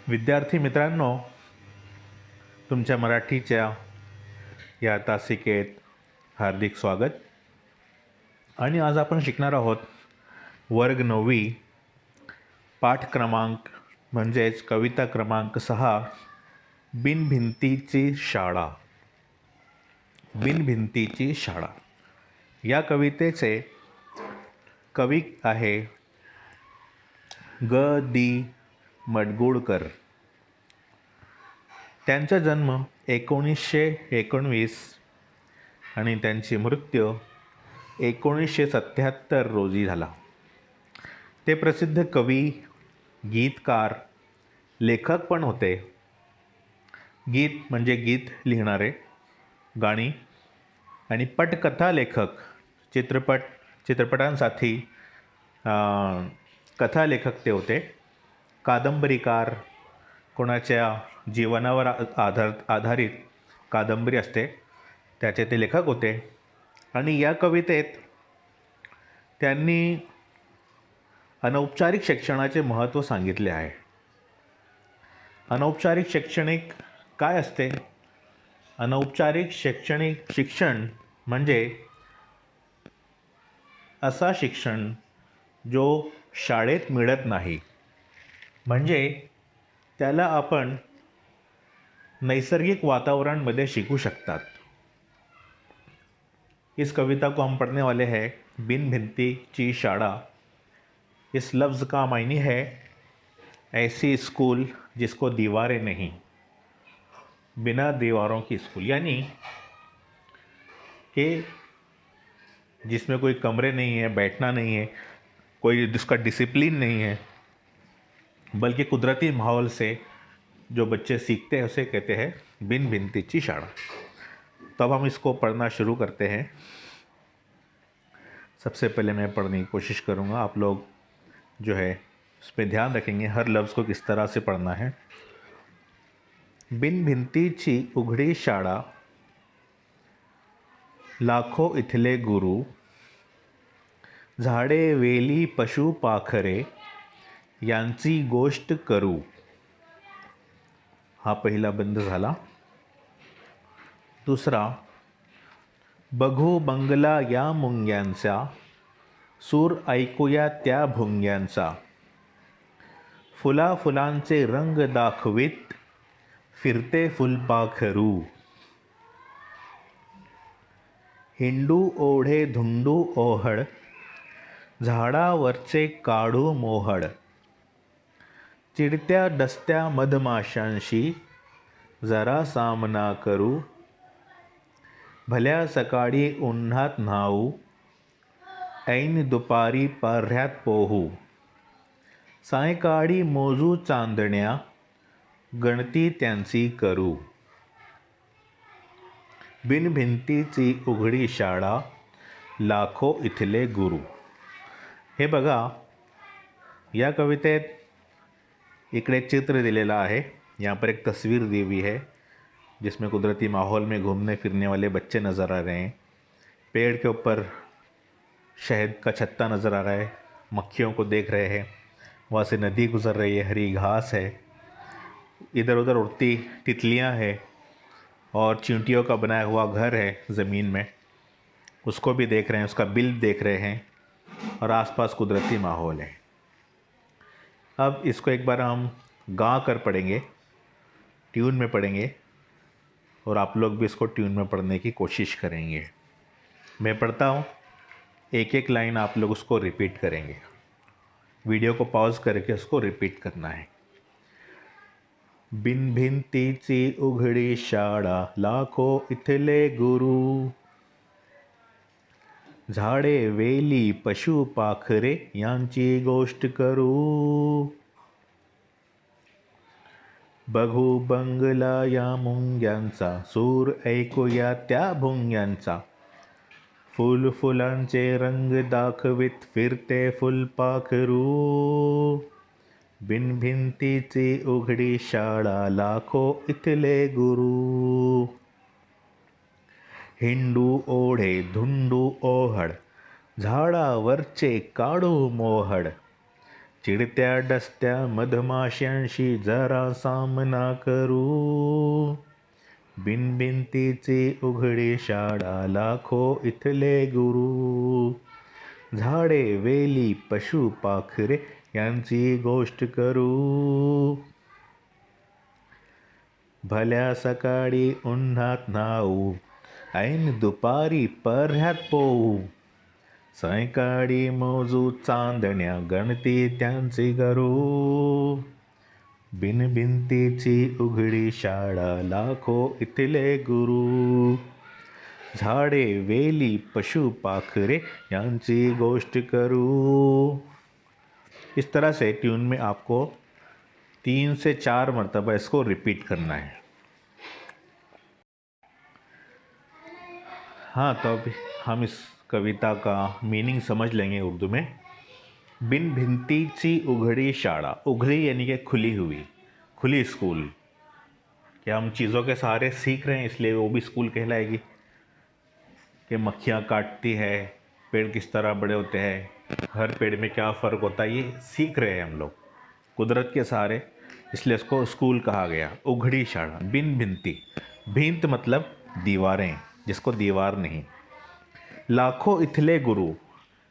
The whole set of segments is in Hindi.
विद्यार्थी मित्रांनो, तुमच्या मराठीच्या या तासिकेत हार्दिक स्वागत. आणि आज आपण शिकणार आहोत वर्ग 9वी पाठ क्रमांक म्हणजेच कविता क्रमांक 6 बिनभिंतीची शाळा. बिनभिंतीची शाळा या कवितेचे कवी आहे ग दी मडगुळकर. त्यांचा जन्म 1919 आणि त्यांची मृत्यू 1977 रोजी झाला. ते प्रसिद्ध कवी, गीतकार, लेखक पण होते. गीत म्हणजे गीत लिहिणारे, गाणी, आणि पटकथा लेखक, चित्रपटांसाठी कथा लेखक ते होते. कादंबरीकार, कोणाच्या जीवनावर आधारित कादंबरी असते त्याचे ते लेखक होते. आणि या कवितेत त्यांनी अनौपचारिक शिक्षणाचे महत्त्व सांगितले आहे. अनौपचारिक शैक्षणिक काय असते? अनौपचारिक शिक्षण म्हणजे असा शिक्षण जो शाळेत मिळत नाही, म्हणजे त्याला आपण नैसर्गिक वातावरण में शिकू शकतात. इस कविता को हम पढ़ने वाले हैं बिन भिंती ची शाळा. इस लफ्ज़ का मायने है ऐसी स्कूल जिसको दीवारें नहीं, बिना दीवारों की स्कूल, यानी कि जिसमें कोई कमरे नहीं है, बैठना नहीं है, कोई जिसका डिसिप्लिन नहीं है, बल्कि कुदरती माहौल से जो बच्चे सीखते हैं उसे कहते हैं बिन भिंतीची शाळा. तो अब हम इसको पढ़ना शुरू करते हैं. सबसे पहले मैं पढ़ने की कोशिश करूँगा. आप लोग जो है उस पर ध्यान रखेंगे हर लफ्ज़ को किस तरह से पढ़ना है. बिन भिंतीची उघडी शाळा, लाखो इथले गुरु, झाडे वेली पशु पाखरे यांची गोष्ट करू. हा पहिला बंद झाला. दुसरा, बघू बंगला या मुंग्यांचा, सूर ऐकूया त्या भुंग्यांचा, फुला फुलांचे रंग दाखवीत फिरते फुलपाखरू, हिंडू ओढे धुंडू ओहळ, झाडावरचे काढू मोहळ, चिडत्या डसत्या मधमाशांशी जरा सामना करू, भल्या सकाळी उन्हात न्हाऊ, ऐन दुपारी पाऱ्यात पोहू, सायंकाळी मोजू चांदण्या, गणती त्यांची करू. बिन भिंतीची उघडी शाळा, लाखो इथले गुरु. हे बघा, या कवितेत इकडे चित्र दिलेला आहे. यहाँ पर एक तस्वीर दी हुई है जिसमें कुदरती माहौल में घूमने फिरने वाले बच्चे नज़र आ रहे हैं. पेड़ के ऊपर शहद का छत्ता नज़र आ रहा है, मक्खियों को देख रहे हैं. वहाँ से नदी गुज़र रही है, हरी घास है, इधर उधर उड़ती तितलियाँ हैं, और चींटियों का बनाया हुआ घर है ज़मीन में, उसको भी देख रहे हैं, उसका बिल देख रहे हैं, और आसपास कुदरती माहौल है. अब इसको एक बार हम गा कर पढ़ेंगे, ट्यून में पढ़ेंगे, और आप लोग भी इसको ट्यून में पढ़ने की कोशिश करेंगे. मैं पढ़ता हूँ, एक एक लाइन आप लोग उसको रिपीट करेंगे. वीडियो को पॉज करके उसको रिपीट करना है. बिन भिंतीची उघडी शाळा, लाखो इथले गुरु, झाडे वेली पशु पाखरे यांची गोष्ट करू, बघू बंगला या मुंग्यांचा, सूर ऐकूया त्या भुंग्यांचा, फुल फुलांचे रंग दाखवित फिरते फुलपाखरू, बिन भिंतीची उघडी शाळा, लाखो इथले गुरु, हिंडू ओढे धुंडू ओहळ, झाडावरचे काढू मोहळ, चिडत्या डसत्या मधमाश्यांशी जरा सामना करू. बिनबिंतीची उघडी शाळा, लाखो इथले गुरु. झाडे वेली पशु पाखरे यांची गोष्ट करू. भल्या सकाळी उन्हात नाऊ, ऐन दुपारी पर्ह्यात पोऊ. सायंकाळी मोजू चांदण्या, गणती त्यांची करू. बिनबिंतीची उघडी शाळा, लाखो इथले गुरु. झाडे वेली पशु पाखरे यांची गोष्ट करू. इस तरह से ट्यून में आपको 3 से 4 मरतबा इसको रिपीट करना है. हाँ, तो अब हम इस कविता का मीनिंग समझ लेंगे उर्दू में. बिन भिंतीची उघड़ी शाळा, उघड़ी यानी कि खुली हुई, खुली स्कूल. क्या हम चीज़ों के सहारे सीख रहे हैं, इसलिए वो भी स्कूल कहलाएगी. कि मक्खियाँ काटती है, पेड़ किस तरह बड़े होते हैं, हर पेड़ में क्या फ़र्क होता है, ये सीख रहे हैं हम लोग कुदरत के सहारे, इसलिए इसको स्कूल कहा गया. उघड़ी शाळा. बिन भिंती, भिंत मतलब दीवारें, जिसको दीवार नहीं. लाखों इथले गुरु.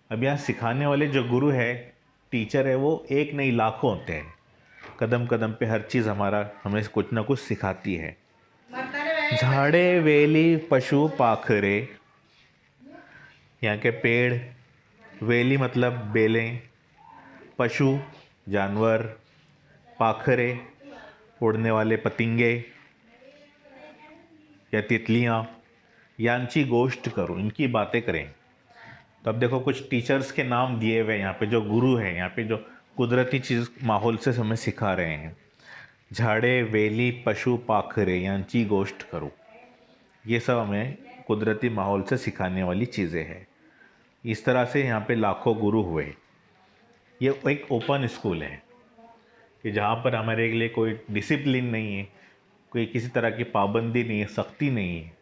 अब यहाँ सिखाने वाले जो गुरु है, टीचर है, वो एक नहीं लाखों होते हैं. कदम कदम पे हर चीज़ हमें कुछ ना कुछ सिखाती है. झाड़े वेली पशु पाखरे, यहाँ के पेड़, वेली मतलब बेलें, पशु जानवर, पाखरे उड़ने वाले पतंगे या तितलियाँ, यांची गोष्ट करो, इनकी बातें करें. तो अब देखो कुछ टीचर्स के नाम दिए हुए यहाँ पे, जो गुरु हैं यहाँ पे, जो कुदरती चीज़ माहौल से हमें सिखा रहे हैं. झाड़े वेली पशु पाखरे यांची गोष्ट करो, ये सब हमें कुदरती माहौल से सिखाने वाली चीज़ें हैं. इस तरह से यहाँ पे लाखों गुरु हुए. ये एक ओपन स्कूल है कि जहाँ पर हमारे लिए कोई डिसिप्लिन नहीं है, कोई किसी तरह की पाबंदी नहीं है, सख्ती नहीं है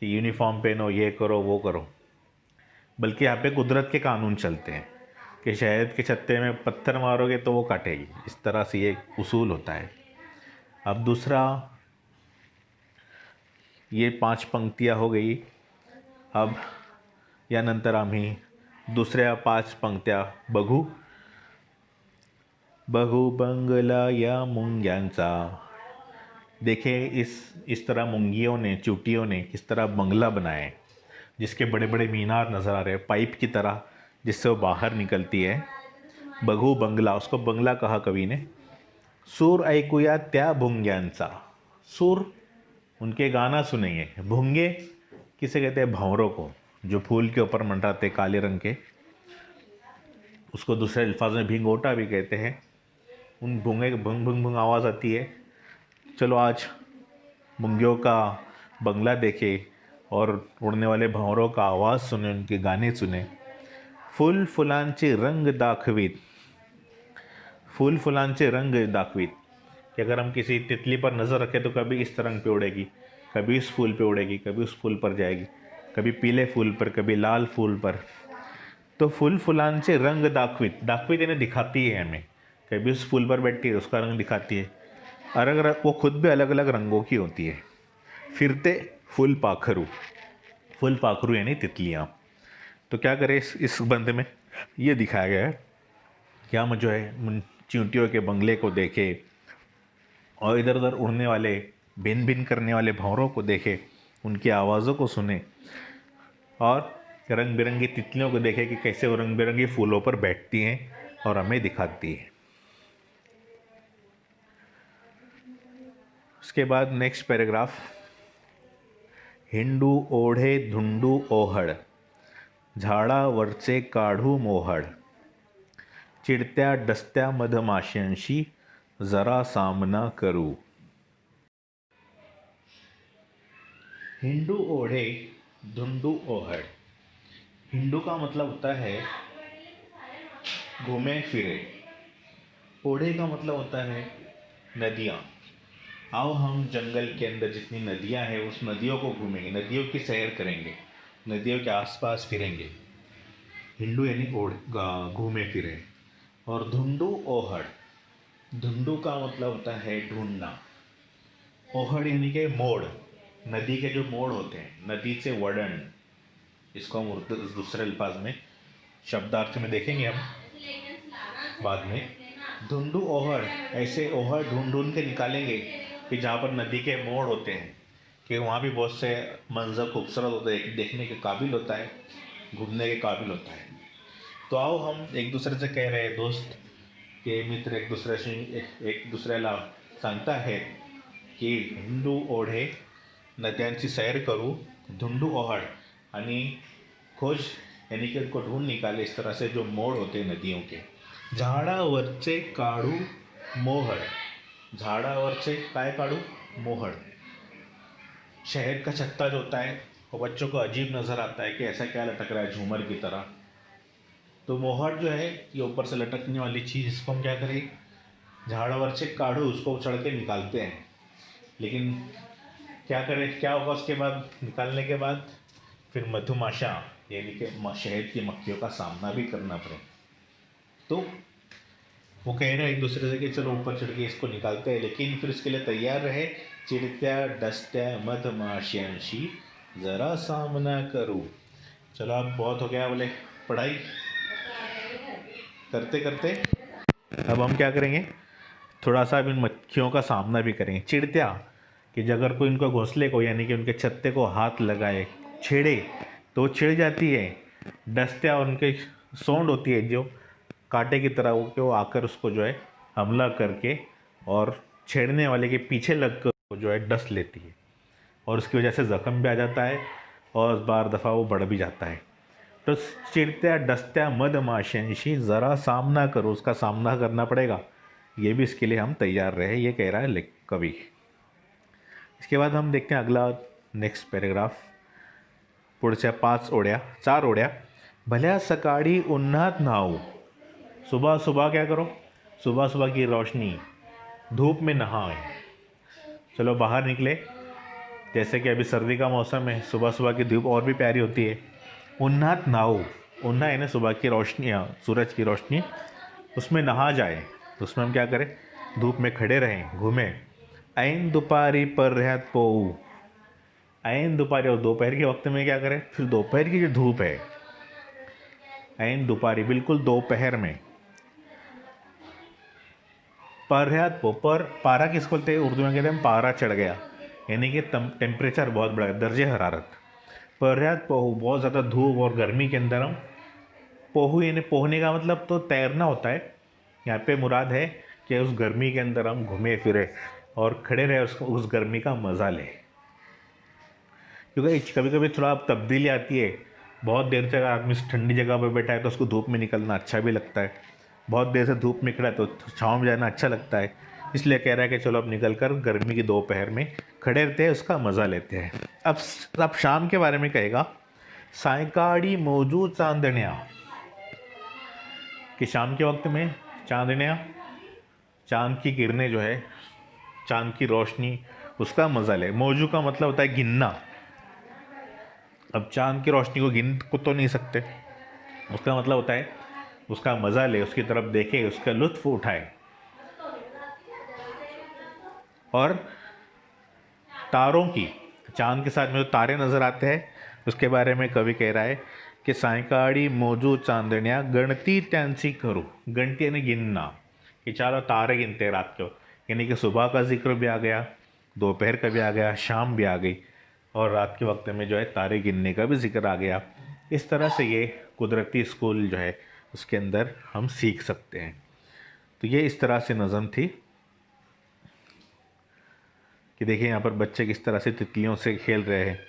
कि यूनिफॉर्म पहनो, ये करो वो करो, बल्कि यहाँ पे कुदरत के कानून चलते हैं कि शहद के छत्ते में पत्थर मारोगे तो वो काटेगी. इस तरह से ये उसूल होता है. अब दूसरा, ये 5 पंक्तियाँ हो गई. अब यानंतर आम्ही दुसऱ्या 5 पंक्त्या बघू. बघू बंगला या मुंग्यांचा. देखिए इस तरह मुंगियों ने, चूटियों ने किस तरह बंगला बनाया है, जिसके बड़े बड़े मीनार नज़र आ रहे हैं, पाइप की तरह जिससे वो बाहर निकलती है. बघू बंगला, उसको बंगला कहा कवि ने. सूर ऐकूया त्या भुंग्यांचा. सूर, उनके गाना सुनेंगे. भुंगे किसे कहते हैं? भंवरों को, जो फूल के ऊपर मंडराते काले रंग के, उसको दूसरे अल्फाज में भिंगोटा भी कहते हैं. उन भुंगे भुंग भुंग भुंग आवाज़ आती है. चलो आज मुंगियों का बंगला देखे और उड़ने वाले भंवरों का आवाज़ सुने, उनके गाने सुने. फूल फुलांचे रंग दाखवीत. फूल फुलांचे रंग दाखवीत, कि अगर हम किसी तितली पर नज़र रखें तो कभी इस रंग पे उड़ेगी, कभी इस फूल पे उड़ेगी, कभी उस फूल पर जाएगी, कभी पीले फूल पर, कभी लाल फूल पर. तो फूल फुलांचे रंग दाखवीत, दाखवीत इन्हें दिखाती है हमें, कभी उस फूल पर बैठती है उसका रंग दिखाती है. अलग अलग, वो खुद भी अलग अलग रंगों की होती है. फिरते फूल पाखरू. फूल पाखरू यानी तितलियाँ. तो क्या करें, इस बंद में ये दिखाया गया है कि हम जो है उन चींटियों के बंगले को देखें और इधर उधर उड़ने वाले, भिन भिन करने वाले भंवरों को देखें, उनकी आवाज़ों को सुने, और रंग बिरंगी तितलियों को देखें कि कैसे वो रंग बिरंगी फूलों पर बैठती हैं और हमें दिखाती है. उसके बाद नेक्स्ट पैराग्राफ. हिंडू ओढे धुंडू ओहळ, झाडावरचे काढू मोहळ. चिडत्या डसत्या मधमाश्यांशी जरा सामना करू. हिंडू ओढ़े धुंडू ओहड़. हिंडू का मतलब होता है घूमे फिरे. ओढ़े का मतलब होता है नदियाँ. आओ हम जंगल के अंदर जितनी नदियाँ हैं उस नदियों को घूमेंगे, नदियों की सैर करेंगे, नदियों के आसपास फिरेंगे. हिंडू यानी ओढ़, घूमे फिरे. और धुंडू ओहड़, धुंडू का मतलब होता है ढूंढना, ओहड़ यानी कि मोड़, नदी के जो मोड़ होते हैं, नदी से वर्णन, इसको हम दूसरे अल्फाज में शब्दार्थ में देखेंगे हम बाद में। धुंडू ओहड़, ऐसे ओहड़ ढूंढ ढूंढ के निकालेंगे कि जहाँ पर नदी के मोड़ होते हैं, कि वहाँ भी बहुत से मंजर खूबसूरत होते हैं, देखने के काबिल होता है, घूमने के काबिल होता है। तो आओ हम एक दूसरे से कह रहे हैं, दोस्त के मित्र एक दूसऱ्याला सांगता है की धुंडू ओढे नद्यांची सैर करू, धुंडू ओहड़ आणि खोज यानी कि उनको ढूंढ निकाले इस तरह से जो मोड़ होते हैं नदियों के। झाडावरचे काढू मोहड़, झाडावरचे काय काढू मोहड़, शहद का छत्ता जो होता है वो बच्चों को अजीब नज़र आता है कि ऐसा क्या लटक रहा है झूमर की तरह। तो मोहड़ जो है ये ऊपर से लटकने वाली चीज़, इसको हम क्या करें, झाड़ावरचे काढू, उसको चढ़ के निकालते हैं। लेकिन क्या करें, क्या होगा उसके बाद, निकालने के बाद फिर मधुमाशा यानी कि शहद की मक्खियों का सामना भी करना पड़े। तो वो कह रहे हैं एक दूसरे से कि चलो ऊपर चढ़ के इसको निकालते हैं, लेकिन फिर इसके लिए तैयार रहे, चिड़त्या डसत्या मधमाशियांशी ज़रा सामना करूँ। चलो अब बहुत हो गया बोले पढ़ाई करते करते, अब हम क्या करेंगे, थोड़ा सा अब इन मक्खियों का सामना भी करेंगे। चिड़त्या कि अगर कोई इनको घोंसले को यानी कि उनके छत्ते को हाथ लगाए, छेड़े तो चिढ़ जाती है। डसत्या और उनके सोंड होती है जो कांटे की तरह, वो कि वो आकर उसको जो है हमला करके और छेड़ने वाले के पीछे लग कर जो है डस लेती है, और उसकी वजह से ज़ख्म भी आ जाता है और बार दफ़ा वो बढ़ भी जाता है। तो चिड़त्या डसत्या मधमाशियांशी ज़रा सामना करो, उसका सामना करना पड़ेगा, ये भी इसके लिए हम तैयार रहे, ये कह रहा है कवि। इसके बाद हम देखते हैं अगला नेक्स्ट पैराग्राफ, पुढच्या 4 ओळ्या। भल्या सकाळी उन्हात नहाऊ, सुबह सुबह क्या करो, सुबह सुबह की रोशनी, धूप में नहाए। चलो बाहर निकले, जैसे कि अभी सर्दी का मौसम है, सुबह सुबह की धूप और भी प्यारी होती है। उन्हात नहाऊ, उन्हा है ना सुबह की रोशनी, सूरज की रोशनी, उसमें नहा जाए। तो उसमें हम क्या करें, धूप में खड़े रहें, घूमें। ऐन दुपारी पर्यात पोऊ, ऐन दोपहर और दोपहर के वक्त में क्या करें, फिर दोपहर की जो धूप है, ऐन दोपहरी बिल्कुल दोपहर में। पर्यात पो, पर पारा किसको बोलते हैं, उर्दू में कहते हैं पारा चढ़ गया, यानी कि टेम्परेचर बहुत बढ़ा, दर्जे हरारत। पर्यात पोहू, बहुत ज़्यादा धूप और गर्मी के अंदर हम पोहू, यानी पोहने का मतलब तो तैरना होता है। यहाँ पे मुराद है कि उस गर्मी के अंदर हम घूमे फिरे और खड़े रहे, उस गर्मी का मज़ा लें। क्योंकि कभी कभी थोड़ा तब्दीली आती है, बहुत देर तक आदमी ठंडी जगह पर बैठा है तो उसको धूप में निकलना अच्छा भी लगता है, बहुत देर से धूप में खड़ा है तो छाँव में जाना अच्छा लगता है। इसलिए कह रहा है कि चलो अब निकल कर गर्मी की दोपहर में खड़े रहते हैं, उसका मज़ा लेते हैं। अब शाम के बारे में कहेगा, सायकाळी मोजू चांदण्या, कि शाम के वक्त में चांदनिया, चांद की किरणें जो है, चांद की रोशनी, उसका मज़ा ले। मौजू का मतलब होता है गिनना, अब चांद की रोशनी को गिन को तो नहीं सकते, उसका मतलब होता है उसका मज़ा ले, उसकी तरफ देखे, उसका लुत्फ़ उठाए। और तारों की, चांद के साथ में जो तारे नज़र आते हैं उसके बारे में कवि कह रहा है कि सायकाळी मोजू चांदण्या गणती त्यांची करूँ, गणती यानी गिनना, कि चारों तारे गिनते हैं रात को, यानी कि सुबह का जिक्र भी आ गया, दोपहर का भी आ गया, शाम भी आ गई, और रात के वक्त में जो है तारे गिनने का भी जिक्र आ गया। इस तरह से ये कुदरती स्कूल जो है उसके अंदर हम सीख सकते हैं। तो ये इस तरह से नज़म थी कि देखिए यहाँ पर बच्चे किस तरह से तितलियों से खेल रहे हैं,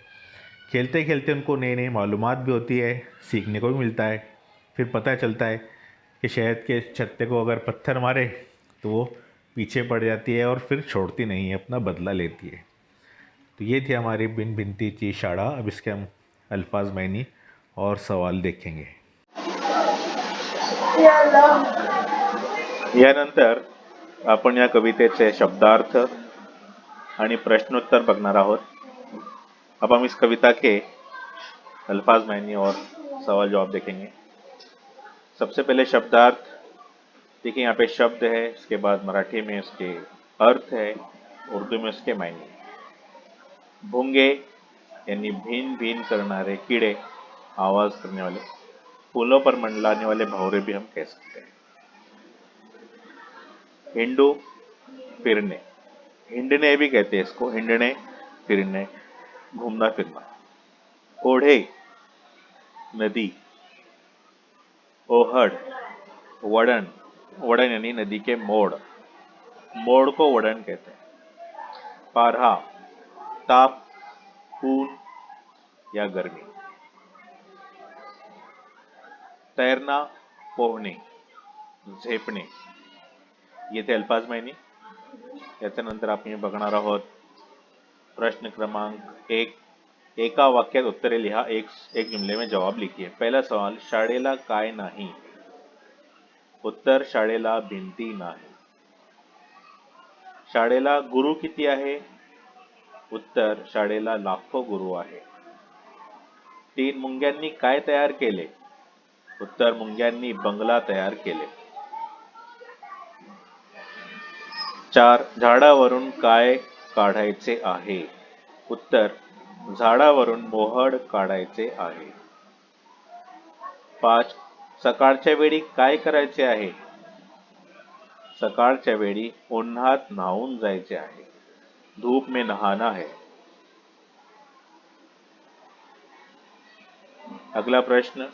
खेलते खेलते उनको नई नई मालूमात भी होती है, सीखने को भी मिलता है। फिर पता चलता है कि शहद के छत्ते को अगर पत्थर मारे तो वो पीछे पड़ जाती है और फिर छोड़ती नहीं है, अपना बदला लेती है। तो ये थी हमारी बिन भिंतीची शाळा। अब इसके हम अल्फाज मायनी और सवाल देखेंगे। यानंतर आपण या कवितेचे शब्दार्थ आणि प्रश्नोत्तर बघणार आहोत। अब हम इस कविता के अल्फाज मायनी और सवाल जवाब देखेंगे। सबसे पहले शब्दार्थ, देखिए यहाँ पे शब्द है, इसके बाद मराठी में उसके अर्थ है, उर्दू में उसके मायने। भुंगे यानी भीन भीन करनारे कीड़े, आवाज करने वाले। फूलों पर मंडलाने वाले भंवरे भी हम कह सकते हैं। हिंडू, फिरने, हिंडने भी कहते हैं इसको, हिंडने फिरने, घूमना फिरना। ओढ़े, नदी। ओहड़, वड़न, वड़न यानी नदी के मोड़, मोड़ को वड़न कहते हैं। पारहा, ताप, ऊन या गर्मी। तैरना, पोहणे, झेपणे। येथे अल्फाज माहिनी. याच्यानंतर आपण हे बघणार आहोत प्रश्न क्रमांक 1। एका वाक्यात उत्तरे लिहा, एक जुमले में जवाब लिखिए। पहला सवाल, शाळेला काय नाही? उत्तर, शाळेला भिंती नाही। शाळेला गुरु किती आहे? उत्तर, शाळेला लाखो गुरु आहे। 3 मुंग्यांनी काय तयार केले? उत्तर, मुंग्यांनी बंगला तयार केले। 4 झाडावरून काय काढायचे आहे? उत्तर, झाडावरून मोहड काढायचे आहे। 5 सकाळच्या वेळी काय करायचे आहे? सकाळच्या वेळी उन्हात नहाऊन जायचे आहे। धूप में नहाना है। अगला प्रश्न,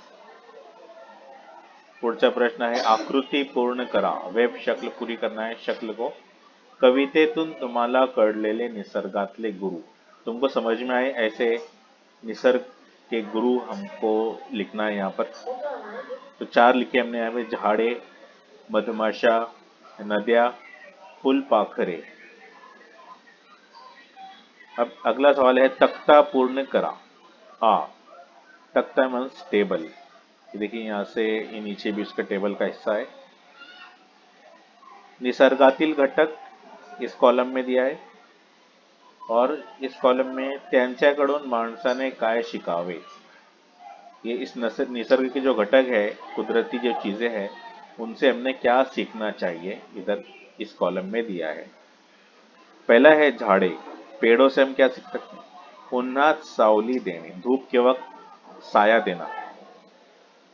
पुढचा प्रश्न है आकृति पूर्ण करा। वेब शक्ल पूरी करना है शक्ल को। कवितेतून तुम्हाला कळलेले निसर्गातले गुरु, तुमको समझ में आए ऐसे निसर्ग के गुरु हमको लिखना है यहाँ पर। तो 4 लिखे हमने यहाँ पे, झाड़े, मधमाशा, नद्या, फुलपाखरे। अब अगला सवाल है तख्ता पूर्ण करा। आ, तख्ता मीन्स टेबल। देखिए यहाँ से ये नीचे भी उसका टेबल का हिस्सा है। निसर्गातील घटक इस कॉलम में दिया है और इस कॉलम में त्यांच्याकडून माणसाने काय शिकावे। ये इस निसर्ग के जो घटक है, कुदरती जो चीजें हैं, उनसे हमने क्या सीखना चाहिए, इधर इस कॉलम में दिया है। पहला है झाड़े, पेड़ों से हम क्या सीख सकते हैं? उन्हात सावली देने, धूप के वक्त साया देना।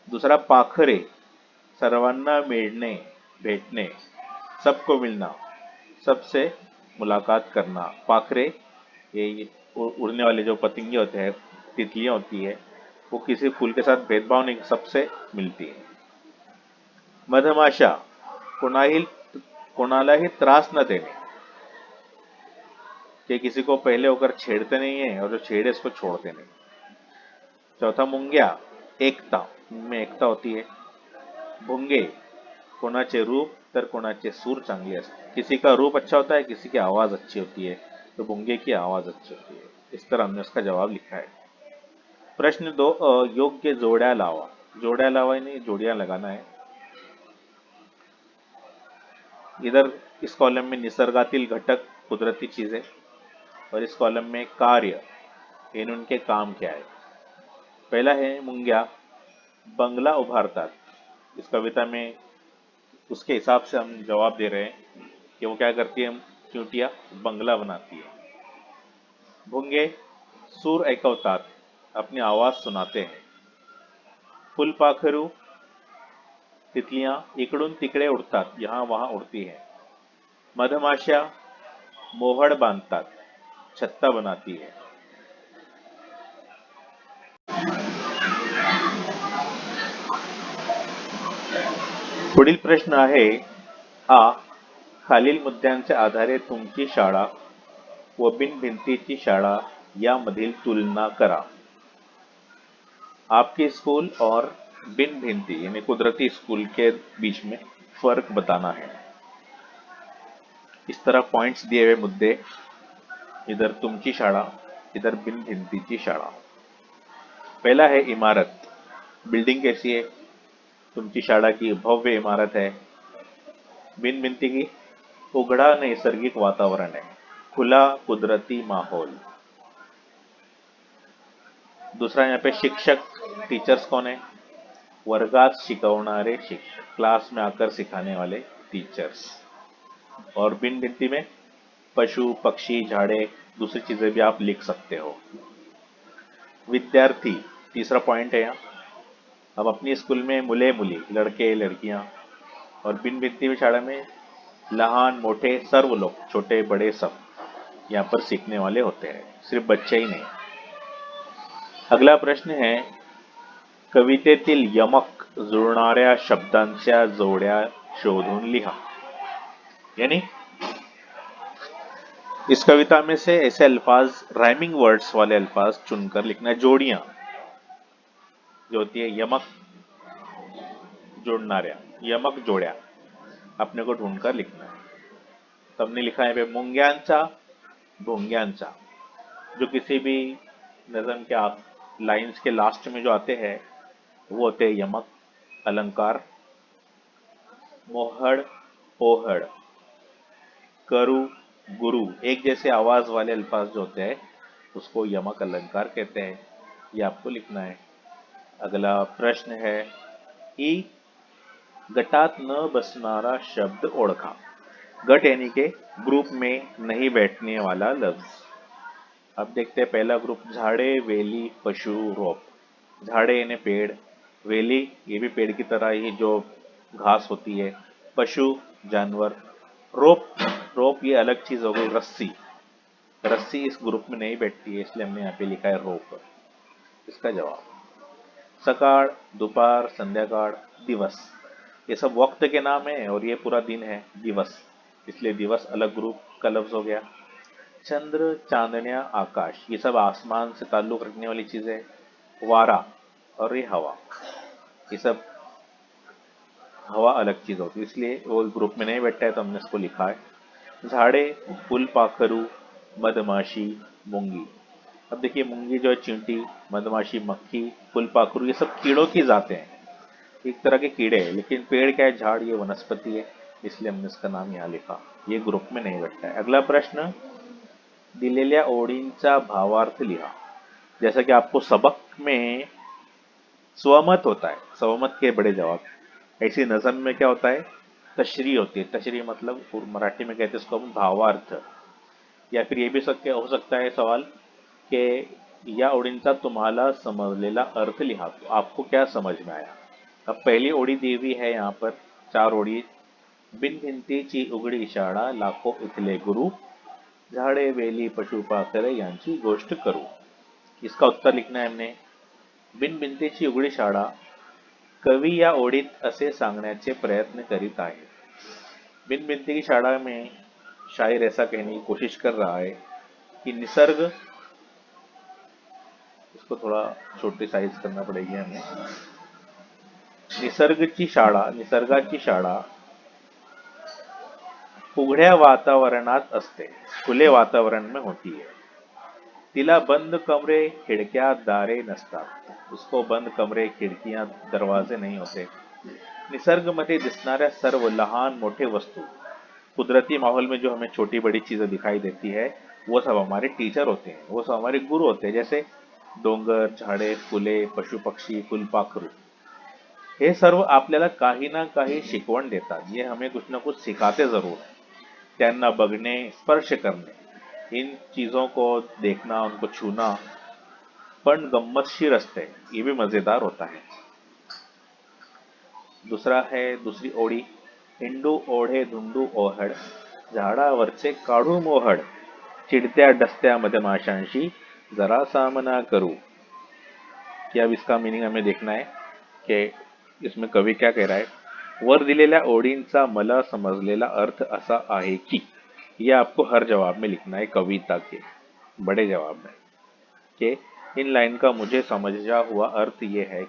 दूसरा पाखरे, सर्वांना मिलने, भेटने, सबको मिलना, सबसे मुलाकात करना। पाखरे ये उड़ने वाले जो पतंगे होते हैं, तितलियां होती है, वो किसी फूल के साथ भेदभाव नहीं, सबसे मिलती है। मधमाशा, कोणालाही त्रास न देने, कि किसी को पहले होकर छेड़ते नहीं है और जो छेड़े उसको छोड़ते नहीं। चौथा मुंग्या, एकता, उनमें एकता होती है। भुंगे, कोणाचे रूप तर कोणाचे सूर चांगले असते। किसी का रूप अच्छा होता है, किसी की आवाज अच्छी होती है, तो भुंगे की आवाज अच्छी होती है। इस तरह हमने उसका जवाब लिखा है। प्रश्न 2, योग्य जोड्या लावा। जोड्या लावा यानी जोड़ियां लगाना है। इधर इस कॉलम में निसर्गातील घटक, कुदरती चीजें, और इस कॉलम में कार्य, इन उनके काम क्या है। पहला है मुंग्या बंगला उभारतात। इस कविता में उसके हिसाब से हम जवाब दे रहे हैं कि वो क्या करती है, चूंटियां बंगला बनाती है। भुंगे सूर ऐकवतात, अपनी आवाज सुनाते हैं। फुलपाखरू, तितलियां इकडून तिकडे उड़तात, यहाँ वहां उड़ती है। मधमाशा मोहड़ बांधतात, छत्ता बनाती है। पुढील प्रश्न आहे आ, खालील मुद्द्यांच्या आधारे तुमची शाळा व बिनभिंतीची शाळा यामधील तुलना करा। आपके स्कूल और बिन भिंती यानी कुदरती स्कूल के बीच में फर्क बताना है। इस तरह पॉइंट्स दिए हुए मुद्दे, इधर तुमची शाळा, इधर बिन भिंतीची शाळा। पहला है इमारत, बिल्डिंग कैसी है? तुमची शाळा की भव्य इमारत है। बिन भिंती की उघड़ा नैसर्गिक वातावरण है, खुला कुदरती माहौल। दूसरा यहाँ पे शिक्षक, टीचर्स कौन है? वर्गात शिकवणारे शिक्षक, क्लास में आकर सिखाने वाले टीचर्स। और बिन गिनती में पशु पक्षी झाड़े दूसरी चीजें भी आप लिख सकते हो। विद्यार्थी तीसरा पॉइंट है यहाँ। अब अपनी स्कूल में मुले मुली लड़के लड़कियां और बिन गिनती शाळा में लहान मोठे सर्व लोग, छोटे बड़े सब यहाँ पर सीखने वाले होते हैं, सिर्फ बच्चे ही नहीं। अगला प्रश्न है, कवितेतील यमक जुळणाऱ्या शब्दांच्या जोड्या शोधून लिहा। यानी इस कविता में से ऐसे अल्फाज, राइमिंग वर्ड्स वाले अल्फाज चुनकर लिखना है। जोड़ियां जो होती है यमक जोड़नाऱ्या, यमक जोड्या अपने को ढूंढकर लिखना है। तो हमने लिखा है मुंग्यांचा भोंग्यांचा, जो किसी भी नज़म के लाइंस के लास्ट में जो आते हैं वो होते हैं यमक अलंकार। मोहड़ पोहड़ करु गुरु एक जैसे आवाज वाले अल्फाज जो होते हैं उसको यमक अलंकार कहते हैं। ये आपको लिखना है। अगला प्रश्न है, ई गटात न बसनारा शब्द ओळखा। गट यानी के ग्रुप में नहीं बैठने वाला लफ्ज। अब देखते हैं पहला ग्रुप, झाड़े वेली पशु रोप। झाड़े यानी पेड़, वेली ये भी पेड़ की तरह ही जो घास होती है, पशु जानवर, रोप रोप ये अलग चीज हो गई, रस्सी। रस्सी इस ग्रुप में नहीं बैठती है, इसलिए हमने यहाँ पे लिखा है रोप। इसका जवाब सकाळ दोपहर संध्याकाळ दिवस, ये सब वक्त के नाम है और ये पूरा दिन है दिवस, इसलिए दिवस अलग ग्रुप का लफ्ज हो गया। चंद्र चांदनिया आकाश ये सब आसमान से ताल्लुक रखने वाली चीजें। वारा और ये हवा, ये सब हवा अलग चीज होती है, इसलिए वो ग्रुप में नहीं बैठता है तो हमने इसको लिखा है। झाड़े फुलपाखरू मधमाशी मूंगी। अब देखिए मूंगी जो है चींटी, मधमाशी मक्खी, फुलपाखरू ये सब कीड़ों की जाते हैं, एक तरह के कीड़े हैं। लेकिन पेड़ क्या है, झाड़, ये वनस्पति है, इसलिए हमने इसका नाम यहाँ लिखा। ये ग्रुप में नहीं बैठता है। अगला प्रश्न, दिलेल्या ओळींचा भावार्थ लिहा। जैसा कि आपको सबक में स्वमत होता है, स्वमत के बड़े जवाब, ऐसी नज़म में क्या होता है, तशरी होती है। तशरी मतलब मराठी में कहते हैं इसको हम भावार्थ। या फिर ये भी हो सकता है सवाल कि या ओळींचा तुम्हाला समजलेला अर्थ लिहा, तो आपको क्या समझ में आया। अब पहली ओळी दी हुई है यहाँ पर, 4 ओळी। बिन भिंतीची उघडी शाळा लाखो इथले गुरु, झाडे वेली पशुपाखरे यांची गोष्ट करू। इसका उत्तर लिखना है हमने। बिन भिंतीची उघडी शाळा, कवि या ओळीत असे सांगण्याचे प्रयत्न करीत आहे। बिन भिंती की शाळा में शायर ऐसा कहने की कोशिश कर रहा है कि निसर्ग, इसको थोड़ा छोटी साइज करना पड़ेगी हमें। निसर्गाची शाळा उघड्या वातावरणात असते, खुले वातावरण में होती है। तिला बंद कमरे खिड़कियां दारे नसतात, उसको बंद कमरे खिड़कियां दरवाजे नहीं होते। निसर्गमध्ये दिसणाऱ्या सर्व लहान मोठे वस्तू, कुदरती माहौल में जो हमें छोटी बड़ी चीजें दिखाई देती है वो सब हमारे टीचर होते हैं, वो सब हमारे गुरु होते हैं। जैसे डोंगर झाडे फुले पशु पक्षी फुलपाखरू, हे सर्व आपल्याला काही ना काही शिकवण देतात, ये हमें कुछ ना कुछ सिखाते जरूर। त्यांना बघणे स्पर्श करणे, इन चीजों को देखना उनको छूना पण गम्मतशीर असते, ये भी मजेदार होता है। दूसरा है, दूसरी ओळी, हिंडू ओढे धुंडू ओहड, झाडावरचे काढू मोहड, चिडत्या डसत्या मधमाशांशी जरा सामना करू। कि अब इसका मीनिंग हमें देखना है कि इसमें कवि क्या कह रहा है। वर दिलेल्या ओळींचा मला समजलेला अर्थ असा आहे की, ये आपको हर जवाब में लिखना है, कविता के बड़े जवाब में, कि इन लाइन का मुझे समझा हुआ अर्थ ये है